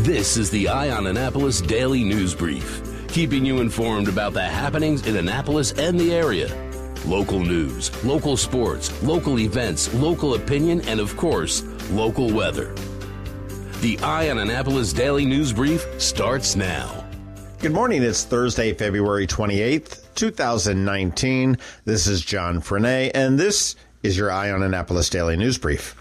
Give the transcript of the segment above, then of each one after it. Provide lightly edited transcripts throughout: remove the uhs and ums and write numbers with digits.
This is the Eye on Annapolis Daily News Brief, keeping you informed about the happenings in Annapolis and the area. Local news, local sports, local events, local opinion, and of course, local weather. The Eye on Annapolis Daily News Brief starts now. Good morning. It's Thursday, February 28th, 2019. This is John Frenaye, and this is your Eye on Annapolis Daily News Brief.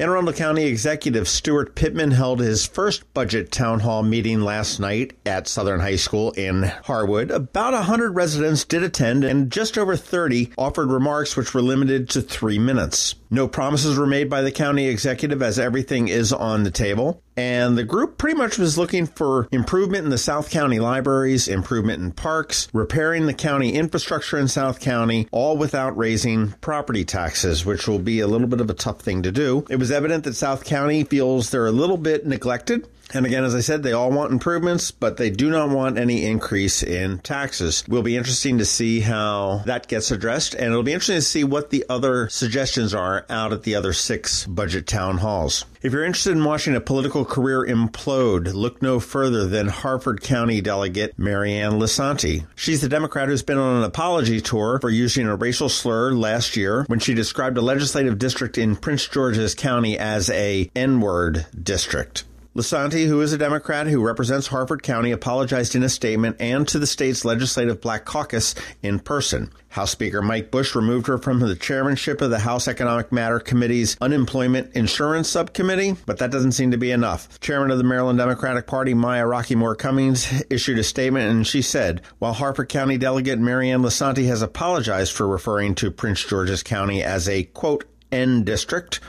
Anne Arundel County Executive Stuart Pittman held his first budget town hall meeting last night at Southern High School in Harwood. About 100 residents did attend, and just over 30 offered remarks which were limited to 3 minutes. No promises were made by the county executive, as everything is on the table. And the group pretty much was looking for improvement in the South County libraries, improvement in parks, repairing the county infrastructure in South County, all without raising property taxes, which will be a little bit of a tough thing to do. It was evident that South County feels they're a little bit neglected. And again, as I said, they all want improvements, but they do not want any increase in taxes. It will be interesting to see how that gets addressed, and it'll be interesting to see what the other suggestions are out at the other 6 budget town halls. If you're interested in watching a political career implode, look no further than Harford County Delegate Mary Ann Lisanti. She's the Democrat who's been on an apology tour for using a racial slur last year when she described a legislative district in Prince George's County as a N-word district. Lisanti, who is a Democrat who represents Harford County, apologized in a statement and to the state's legislative Black Caucus in person. House Speaker Mike Bush removed her from the chairmanship of the House Economic Matter Committee's Unemployment Insurance Subcommittee, but that doesn't seem to be enough. Chairman of the Maryland Democratic Party, Maya Rockeymoore Cummings, issued a statement, and she said, while Harford County Delegate Mary Ann Lisanti has apologized for referring to Prince George's County as a, quote, N district,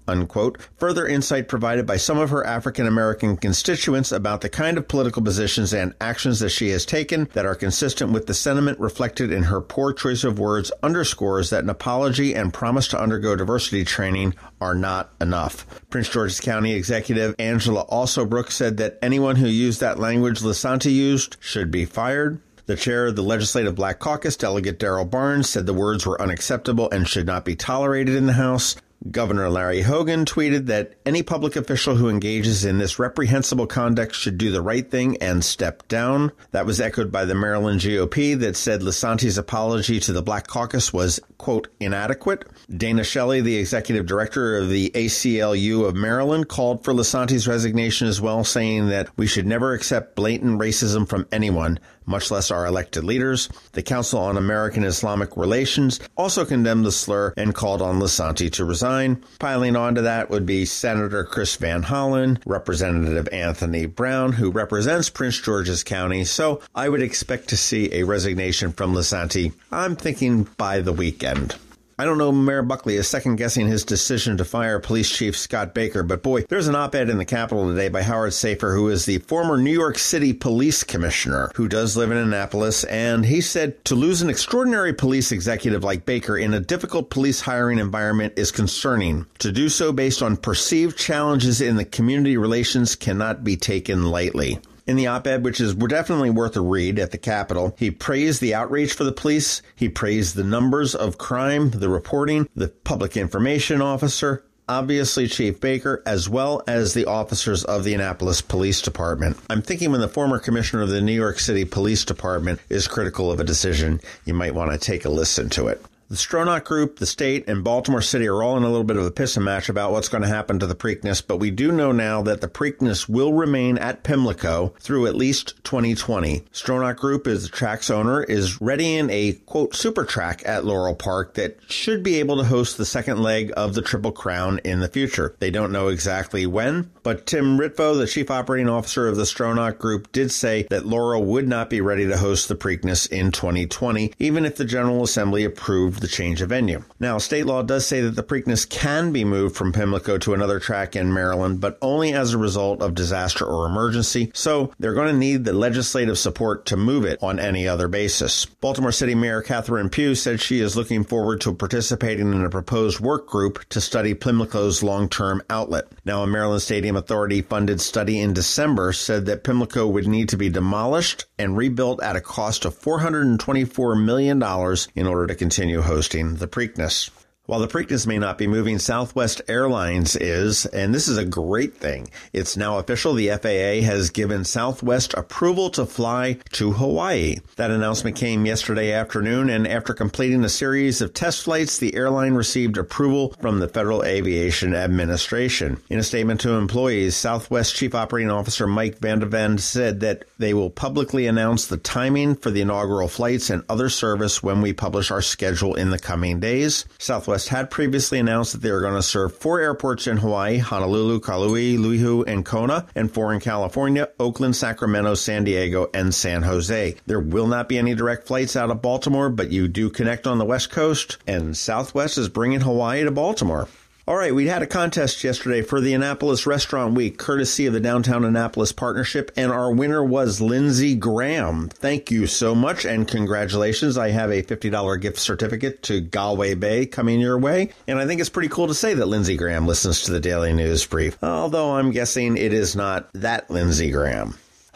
unquote, further insight provided by some of her African-American constituents about the kind of political positions and actions that she has taken that are consistent with the sentiment reflected in her poor choice of words underscores that an apology and promise to undergo diversity training are not enough. Prince George's County Executive Angela Alsobrook said that anyone who used that language Lisanti used should be fired. The chair of the Legislative Black Caucus, Delegate Darrell Barnes, said the words were unacceptable and should not be tolerated in the House. Governor Larry Hogan tweeted that any public official who engages in this reprehensible conduct should do the right thing and step down. That was echoed by the Maryland GOP that said Lisanti's apology to the Black Caucus was, quote, inadequate. Dana Shelley, the executive director of the ACLU of Maryland, called for Lisanti's resignation as well, saying that we should never accept blatant racism from anyone, much less our elected leaders. The Council on American Islamic Relations also condemned the slur and called on Lisanti to resign. Piling onto that would be Senator Chris Van Hollen, Representative Anthony Brown, who represents Prince George's County. So I would expect to see a resignation from Lisanti, I'm thinking by the weekend. I don't know, Mayor Buckley is second-guessing his decision to fire Police Chief Scott Baker, but boy, there's an op-ed in the Capitol today by Howard Safer, who is the former New York City Police Commissioner, who does live in Annapolis, and he said to lose an extraordinary police executive like Baker in a difficult police hiring environment is concerning. To do so based on perceived challenges in the community relations cannot be taken lightly. In the op-ed, which is definitely worth a read at the Capitol, he praised the outreach for the police, he praised the numbers of crime, the reporting, the public information officer, obviously Chief Baker, as well as the officers of the Annapolis Police Department. I'm thinking when the former commissioner of the New York City Police Department is critical of a decision, you might want to take a listen to it. The Stronach Group, the state, and Baltimore City are all in a little bit of a piss and match about what's going to happen to the Preakness, but we do know now that the Preakness will remain at Pimlico through at least 2020. Stronach Group, as the track's owner, is readying a, quote, super track at Laurel Park that should be able to host the second leg of the Triple Crown in the future. They don't know exactly when, but Tim Ritvo, the chief operating officer of the Stronach Group, did say that Laurel would not be ready to host the Preakness in 2020, even if the General Assembly approved the change of venue. Now, state law does say that the Preakness can be moved from Pimlico to another track in Maryland, but only as a result of disaster or emergency, so they're going to need the legislative support to move it on any other basis. Baltimore City Mayor Catherine Pugh said she is looking forward to participating in a proposed work group to study Pimlico's long-term outlet. Now, a Maryland Stadium Authority-funded study in December said that Pimlico would need to be demolished and rebuilt at a cost of $424 million in order to continue hosting the Preakness. While the Preakness may not be moving, Southwest Airlines is, and this is a great thing. It's now official. The FAA has given Southwest approval to fly to Hawaii. That announcement came yesterday afternoon, and after completing a series of test flights, the airline received approval from the Federal Aviation Administration. In a statement to employees, Southwest Chief Operating Officer Mike Vandevend said that they will publicly announce the timing for the inaugural flights and other service when we publish our schedule in the coming days. Southwest had previously announced that they were going to serve 4 airports in Hawaii: Honolulu, Kauai, Luihu, and Kona, and 4 in California: Oakland, Sacramento, San Diego, and San Jose. There will not be any direct flights out of Baltimore, but you do connect on the West Coast, and Southwest is bringing Hawaii to Baltimore. All right, we had a contest yesterday for the Annapolis Restaurant Week, courtesy of the Downtown Annapolis Partnership, and our winner was Lindsey Graham. Thank you so much, and congratulations. I have a $50 gift certificate to Galway Bay coming your way, and I think it's pretty cool to say that Lindsey Graham listens to the Daily News Brief, although I'm guessing it is not that Lindsey Graham.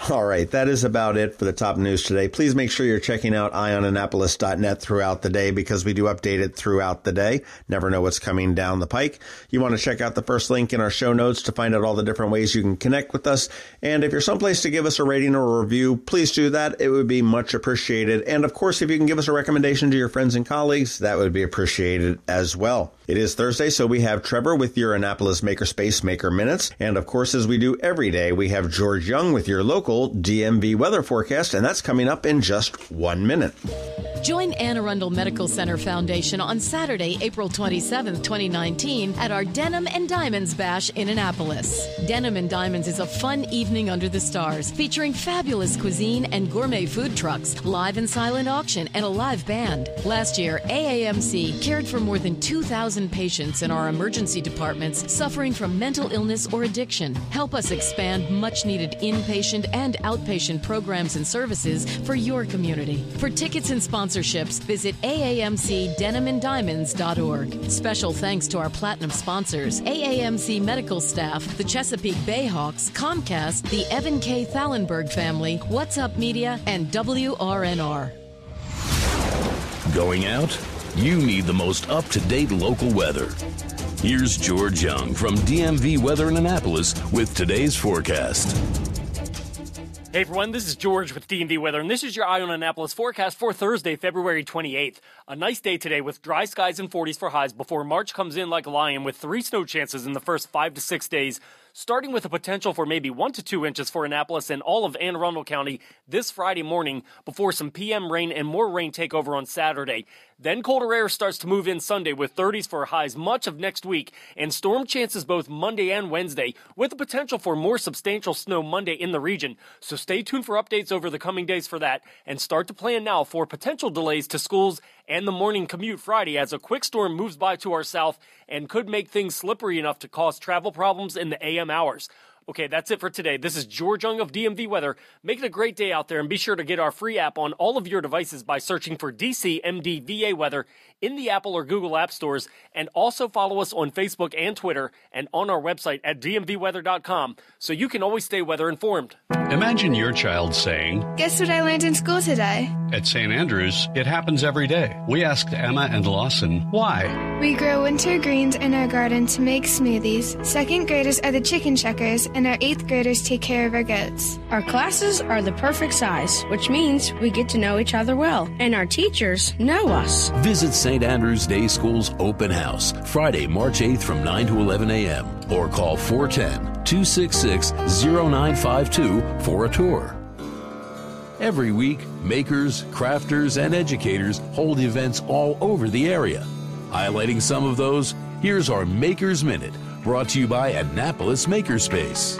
All right, that is about it for the top news today. Please make sure you're checking out eyeonannapolis.net throughout the day, because we do update it throughout the day. Never know what's coming down the pike. You want to check out the first link in our show notes to find out all the different ways you can connect with us. And if you're someplace to give us a rating or a review, please do that. It would be much appreciated. And of course, if you can give us a recommendation to your friends and colleagues, that would be appreciated as well. It is Thursday, so we have Trevor with your Annapolis Makerspace Maker Minutes. And of course, as we do every day, we have George Young with your local DMV weather forecast, and that's coming up in just 1 minute. Join Anne Arundel Medical Center Foundation on Saturday, April 27, 2019 at our Denim and Diamonds Bash in Annapolis. Denim and Diamonds is a fun evening under the stars, featuring fabulous cuisine and gourmet food trucks, live and silent auction, and a live band. Last year, AAMC cared for more than 2,000 patients in our emergency departments suffering from mental illness or addiction. Help us expand much-needed inpatient and outpatient programs and services for your community. For tickets and sponsorships, visit aamcdenimanddiamonds.org. Special thanks to our platinum sponsors: AAMC medical staff, the Chesapeake Bayhawks, Comcast, the Evan K. Thallenberg family, What's Up Media, and WRNR. Going out? You need the most up-to-date local weather. Here's George Young from DMV Weather in Annapolis with today's forecast. Hey everyone, this is George with DMV Weather, and this is your Eye on Annapolis forecast for Thursday, February 28th. A nice day today with dry skies and 40s for highs before March comes in like a lion with 3 snow chances in the first 5 to 6 days, starting with a potential for maybe 1 to 2 inches for Annapolis and all of Anne Arundel County this Friday morning before some PM rain and more rain take over on Saturday. Then colder air starts to move in Sunday with 30s for highs much of next week and storm chances both Monday and Wednesday with the potential for more substantial snow Monday in the region. So stay tuned for updates over the coming days for that and start to plan now for potential delays to schools and the morning commute Friday as a quick storm moves by to our south and could make things slippery enough to cause travel problems in the AM hours. Okay, that's it for today. This is George Young of DMV Weather. Make it a great day out there, and be sure to get our free app on all of your devices by searching for DCMDVA Weather in the Apple or Google App Stores, and also follow us on Facebook and Twitter and on our website at dmvweather.com so you can always stay weather informed. Imagine your child saying, "Guess what I learned in school today?" At St. Andrews, it happens every day. We asked Emma and Lawson why. We grow winter greens in our garden to make smoothies. 2nd graders are the chicken checkers, and our 8th graders take care of our goats. Our classes are the perfect size, which means we get to know each other well, and our teachers know us. Visit St. Andrews Day School's open house Friday, March 8th from 9 to 11 a.m. or call 410-266-0952 for a tour. Every week, makers, crafters, and educators hold events all over the area. Highlighting some of those, here's our Maker's Minute, brought to you by Annapolis Makerspace.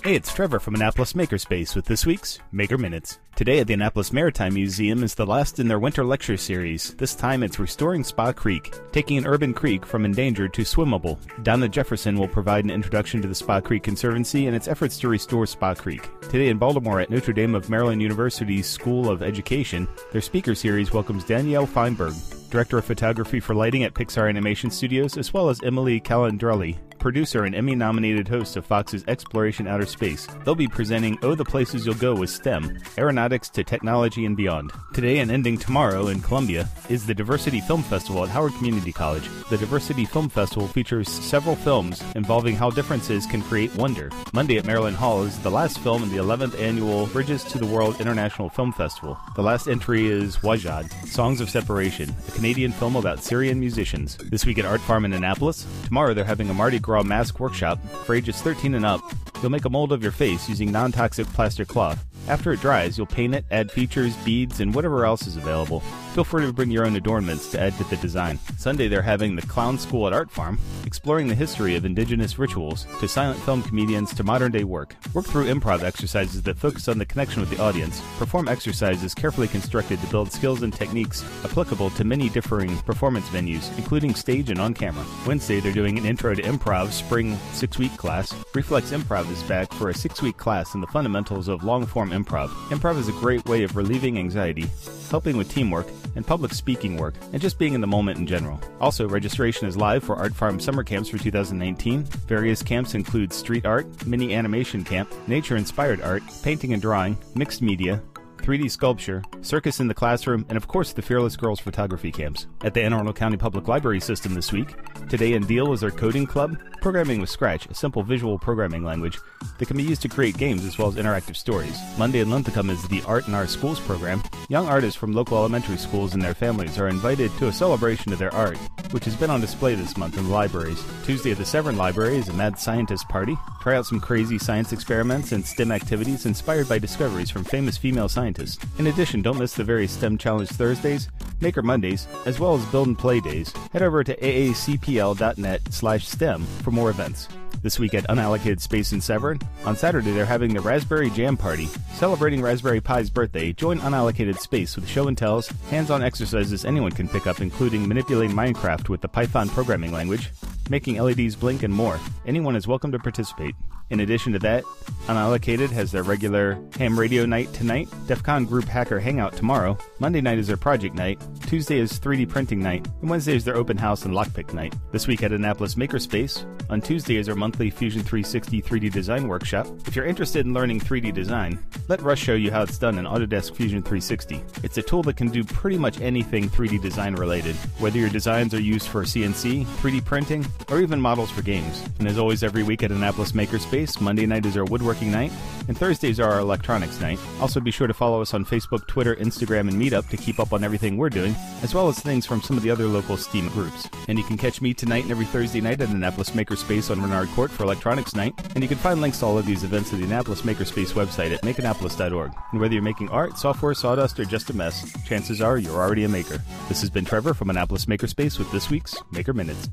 Hey, it's Trevor from Annapolis Makerspace with this week's Maker Minutes. Today at the Annapolis Maritime Museum is the last in their winter lecture series. This time it's Restoring Spa Creek, taking an urban creek from endangered to swimmable. Donna Jefferson will provide an introduction to the Spa Creek Conservancy and its efforts to restore Spa Creek. Today in Baltimore at Notre Dame of Maryland University's School of Education, their speaker series welcomes Danielle Feinberg, Director of Photography for Lighting at Pixar Animation Studios, as well as Emily Calandrelli, producer and Emmy-nominated host of Fox's Exploration Outer Space. They'll be presenting Oh, the Places You'll Go with STEM, Aeronautics to Technology and Beyond. Today and ending tomorrow in Columbia is the Diversity Film Festival at Howard Community College. The Diversity Film Festival features several films involving how differences can create wonder. Monday at Maryland Hall is the last film in the 11th annual Bridges to the World International Film Festival. The last entry is Wajad, Songs of Separation, a Canadian film about Syrian musicians. This week at Art Farm in Annapolis, tomorrow they're having a Mardi Gras mask workshop for ages 13 and up. You'll make a mold of your face using non-toxic plaster cloth. After it dries, you'll paint it, add features, beads, and whatever else is available. Feel free to bring your own adornments to add to the design. Sunday, they're having the Clown School at Art Farm, exploring the history of indigenous rituals, to silent film comedians to modern-day work. Work through improv exercises that focus on the connection with the audience. Perform exercises carefully constructed to build skills and techniques applicable to many differing performance venues, including stage and on camera. Wednesday, they're doing an Intro to Improv Spring 6-week class. Reflex Improv is back for a 6-week class in the fundamentals of long-form improv. Improv is a great way of relieving anxiety, helping with teamwork, and public speaking work, and just being in the moment in general. Also, registration is live for Art Farm summer camps for 2019. Various camps include street art, mini animation camp, nature-inspired art, painting and drawing, mixed media, 3D sculpture, circus in the classroom, and of course the Fearless Girls photography camps. At the Anne Arundel County Public Library System this week, Today in Deal is their coding club, programming with Scratch, a simple visual programming language that can be used to create games as well as interactive stories. Monday in Linthicum is the Art in Our Schools program. Young artists from local elementary schools and their families are invited to a celebration of their art, which has been on display this month in the libraries. Tuesday at the Severn Library is a Mad Scientist party. Try out some crazy science experiments and STEM activities inspired by discoveries from famous female scientists. In addition, don't miss the various STEM Challenge Thursdays, Maker Mondays, as well as Build and Play Days. Head over to aacpl.net/STEM for more events. This week at Unallocated Space in Severn, on Saturday they're having the Raspberry Jam Party. Celebrating Raspberry Pi's birthday, join Unallocated Space with show and tells, hands-on exercises anyone can pick up, including manipulating Minecraft with the Python programming language, making LEDs blink, and more. Anyone is welcome to participate. In addition to that, Unallocated has their regular ham radio night tonight, DEF CON group hacker hangout tomorrow, Monday night is their project night, Tuesday is 3D printing night, and Wednesday is their open house and lockpick night. This week at Annapolis Makerspace, on Tuesday is our monthly Fusion 360 3D design workshop. If you're interested in learning 3D design, let Russ show you how it's done in Autodesk Fusion 360. It's a tool that can do pretty much anything 3D design related, whether your designs are used for CNC, 3D printing, or even models for games. And as always, every week at Annapolis Makerspace, Monday night is our woodworking night, and Thursdays are our electronics night. Also be sure to follow us on Facebook, Twitter, Instagram, and Meetup to keep up on everything we're doing, as well as things from some of the other local STEAM groups. And you can catch me tonight and every Thursday night at Annapolis Makerspace on Renard Court for electronics night, and you can find links to all of these events at the Annapolis Makerspace website at makeannapolis.org. And whether you're making art, software, sawdust, or just a mess, chances are you're already a maker. This has been Trevor from Annapolis Makerspace with this week's Maker Minutes.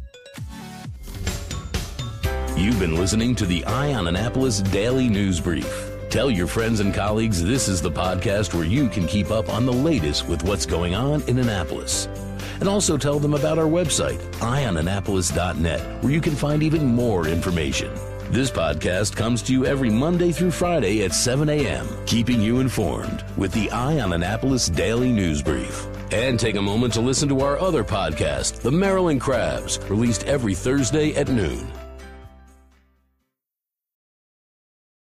You've been listening to the Eye on Annapolis Daily News Brief. Tell your friends and colleagues this is the podcast where you can keep up on the latest with what's going on in Annapolis. And also tell them about our website, eyeonannapolis.net, where you can find even more information. This podcast comes to you every Monday through Friday at 7 a.m., keeping you informed with the Eye on Annapolis Daily News Brief. And take a moment to listen to our other podcast, The Maryland Crabs, released every Thursday at noon.